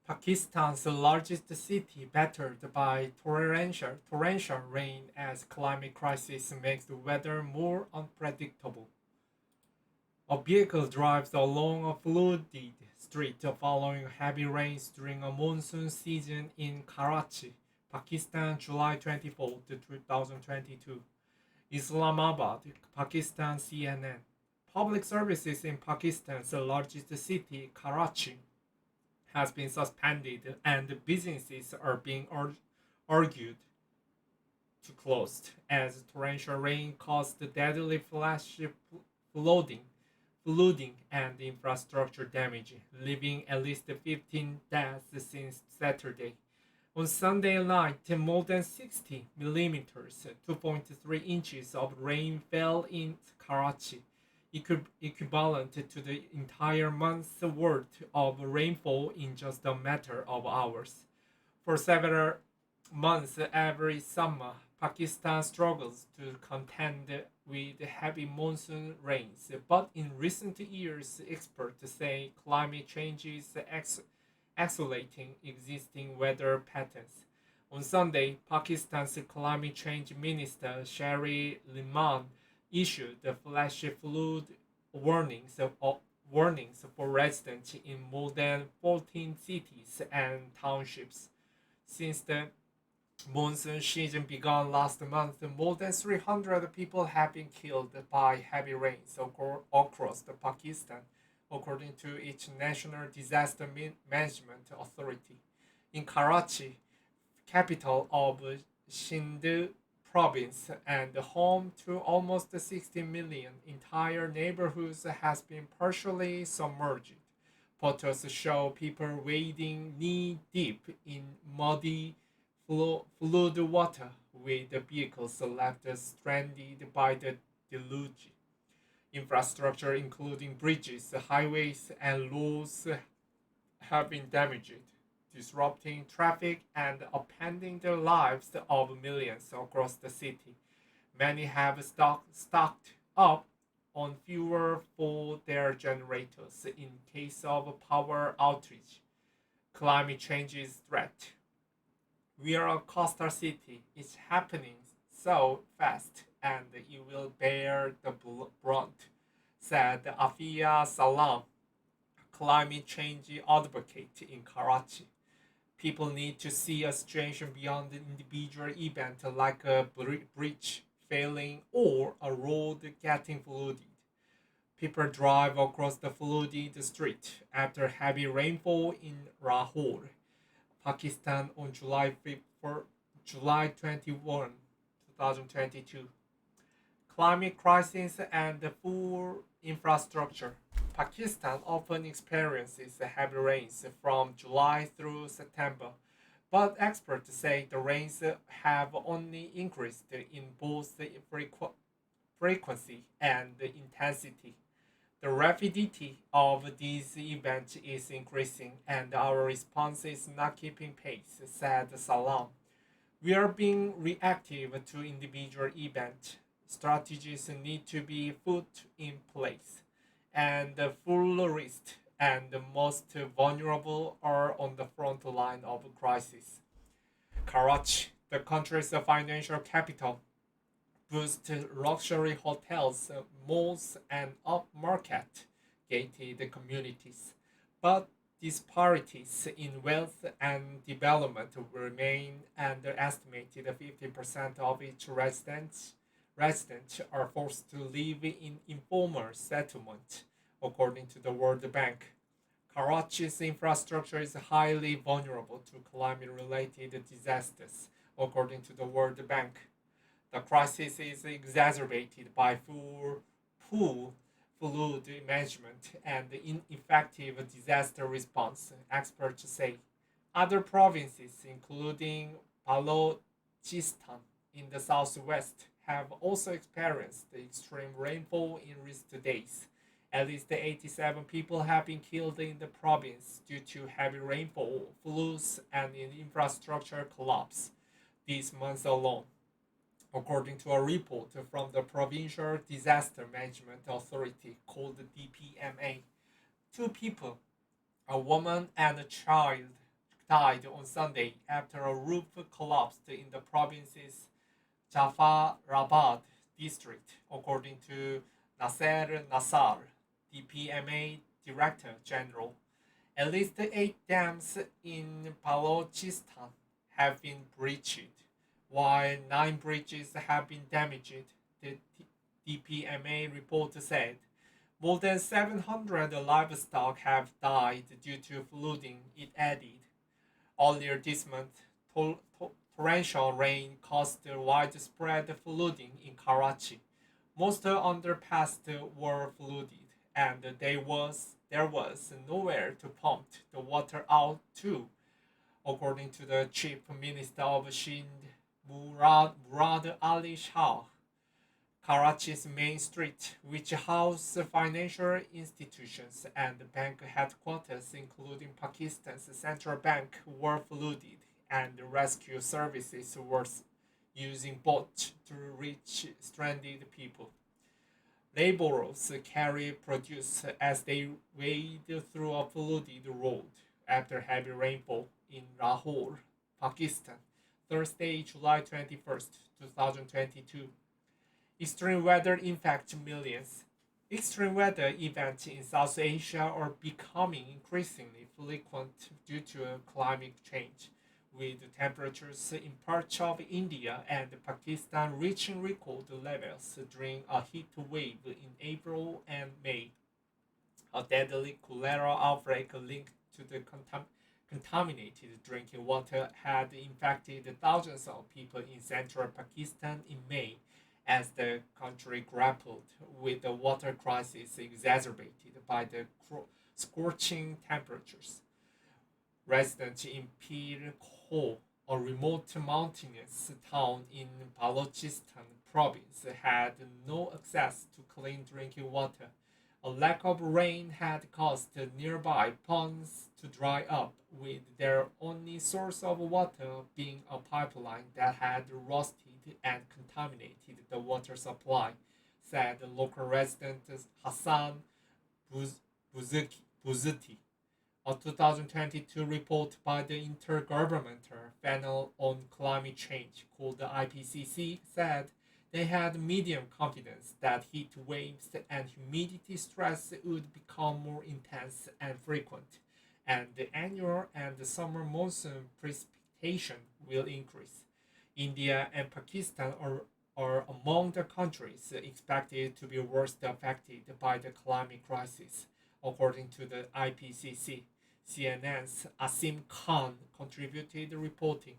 Pakistan's largest city battered by torrential rain as climate crisis makes the weather more unpredictable. A vehicle drives along a flooded street following heavy rains during a monsoon season in Karachi, Pakistan, July 24, 2022. Islamabad, Pakistan CNN. Public services in Pakistan's largest city, Karachi, has been suspended and businesses are being argued to close as torrential rain caused deadly flash flooding, flooding and infrastructure damage, leaving at least 15 deaths since Saturday. On Sunday night, more than 60 millimeters, 2.3 inches of rain fell in Karachi, equivalent to the entire month's worth of rainfall in just a matter of hours. For several months every summer, Pakistan struggles to contend with heavy monsoon rains, but in recent years, experts say climate change is accelerating existing weather patterns. On Sunday, Pakistan's climate change minister Sherry Liman issued flash flood warnings for residents in more than 14 cities and townships. Since the monsoon season began last month, more than 300 people have been killed by heavy rains across Pakistan, according to its National Disaster Management Authority. In Karachi, capital of Sindh province and home to almost 60 million, entire neighborhoods has been partially submerged. Photos show people wading knee deep in muddy flood water, with vehicles left stranded by the deluge. Infrastructure, including bridges, highways, and roads, have been damaged, disrupting traffic and upending the lives of millions across the city. Many have stocked up on fuel for their generators in case of power outage. Climate change is threat. We are a coastal city. It's happening so fast, and you will bear the brunt, said Afia Salam, climate change advocate in Karachi. People need to see a situation beyond the individual event like a bridge failing or a road getting flooded. People drive across the flooded street after heavy rainfall in Lahore, Pakistan on July 21, 2022. Climate crisis and poor infrastructure. Pakistan often experiences heavy rains from July through September, but experts say the rains have only increased in both frequency and intensity. The rapidity of these events is increasing, and our response is not keeping pace, said Salam. We are being reactive to individual events. Strategies need to be put in place, and the fullest and the most vulnerable are on the front line of crisis. Karachi, the country's financial capital, boosts luxury hotels, malls, and upmarket gated communities. But disparities in wealth and development remain underestimated. 50% of its residents are forced to live in informal settlement, according to the World Bank. Karachi's infrastructure is highly vulnerable to climate related disasters, according to the World Bank. The crisis is exacerbated by poor flood management and ineffective disaster response, experts say. Other provinces, including Balochistan in the southwest, have also experienced extreme rainfall in recent days. At least 87 people have been killed in the province due to heavy rainfall, floods, and infrastructure collapse this month alone, according to a report from the Provincial Disaster Management Authority called DPMA. Two people, a woman and a child, died on Sunday after a roof collapsed in the province's Jafarabad district, according to Nasser Nassar, the PMA Director General. At least 8 dams in Balochistan have been breached, while 9 bridges have been damaged, the DPMA report said. More than 700 livestock have died due to flooding, it added. Earlier this month, torrential rain caused widespread flooding in Karachi. Most underpasses were flooded, and there was nowhere to pump the water out to, according to the Chief Minister of Sind, Murad Ali Shah. Karachi's main street, which houses financial institutions and bank headquarters, including Pakistan's central bank, were flooded, and rescue services were using boats to reach stranded people. Laborers carry produce as they wade through a flooded road after heavy rainfall in Lahore, Pakistan, Thursday, July 21st, 2022. Extreme weather impacts millions. Extreme weather events in South Asia are becoming increasingly frequent due to climate change, with temperatures in parts of India and Pakistan reaching record levels during a heat wave in April and May. A deadly cholera outbreak linked to the contaminated drinking water had infected thousands of people in central Pakistan in May as the country grappled with the water crisis exacerbated by the scorching temperatures. Residents in Pir Khor, a remote mountainous town in Balochistan province, had no access to clean drinking water. A lack of rain had caused nearby ponds to dry up, with their only source of water being a pipeline that had rusted and contaminated the water supply, said local resident Hassan Buzuti. A 2022 report by the Intergovernmental Panel on Climate Change, called the IPCC, said they had medium confidence that heat waves and humidity stress would become more intense and frequent, and the annual and the summer monsoon precipitation will increase. India and Pakistan are among the countries expected to be worst affected by the climate crisis, according to the IPCC. CNN's Asim Khan contributed reporting.